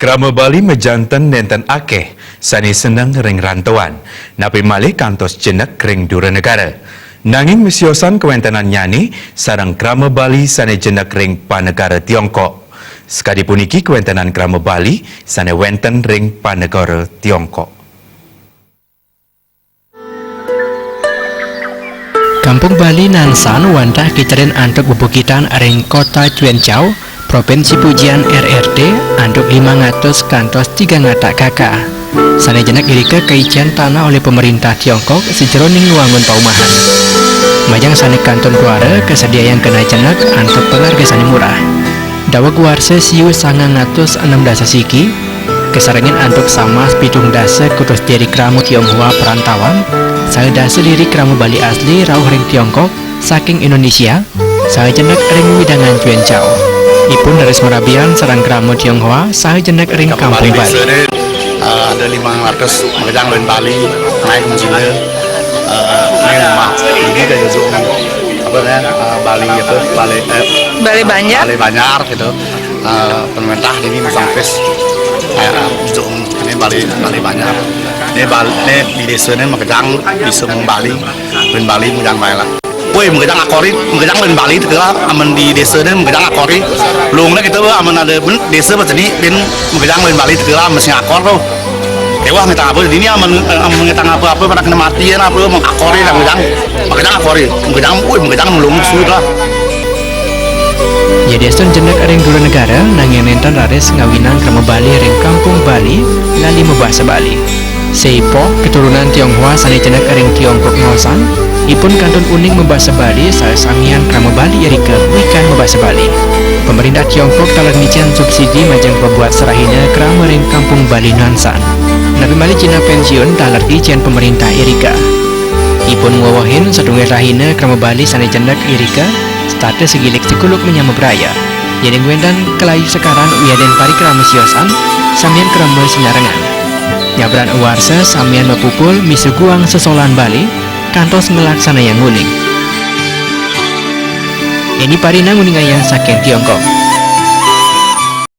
Krama Bali mejanten nenten akeh sani seneng ring rantauan, napi malih kantos jenek ring dura negara. Nanging misiosan kewentenan nyani sarang Krama Bali sane jenek ring panegara Tiongkok. Sekadi puniki kewentenan Krama Bali sane wenten ring panegara Tiongkok. Kampung Bali Nansan wantah kiceren antuk bebukitan ring kota Cuencau, Provinsi Pujian RRT antuk 500 kantos 3 kakak. Sane jenak irika keican tanah oleh pemerintah Tiongkok sejroning wangun paumahan. Majang sane kanton kuara kesedia yang kena jenak antuk pelarga sane murah. Dawag warse siu 916 siki, kesarengin antuk sama pitung dasa kutus dari kramu Tionghoa perantauan, saya dasa diri kramu Bali asli rauh ring Tiongkok saking Indonesia, saya jenak ring widangan Cuencau. Ipun dari Merabian sarang kramu Tionghoa, saya jenak ring kampung Bali. Ada 500 mengejar lain Bali naik menjina ini rumah ini kayak gitu apa namanya Bali Banjar gitu pemerintah ini sampai ini Bali Banjar ini di desa ini mengejar bisa Bali mengejar Bali woi mengejar akori mengejar lain Bali itu lah aman di desa ini mengejar akori lungnya kita aman ada desa macam ini bin mengejar lain Bali itu lah mesin akor tuh wah kita apa ini aman kita apa pada kena mati ya apa mengakori lah mengejar akori mengejar melung sudah. Jadi asun jenak ring dua negara nanging nenten rares ngawinan Krama Bali ring kampung Bali lali membahasa Bali. Seipo keturunan Tionghoa sane jenak ring Tiongkok ngosan ipun kantun uning membahasa Bali saya samian Krama Bali erika wikan membahasa Bali. Pemerintah Tiongkok telah mician subsidi majang pembuat serahina krama ring kampung Bali Nansan. Nabi Mali Cina pensiun talar ijen pemerintah Erika. Ipun ngawahin sedungai rahina Krama Bali sane jendak Erika status segilik sekuluk menyama beraya. Jadi ngwendan kelayu sekarang uyaden parikrama siosan samian krama sinarengan. Nyabran uwarsa samian mapupul misuguang sesolan Bali kantos ngelaksana yang nguning. Ini parina nguning ayang saken Tiongkok.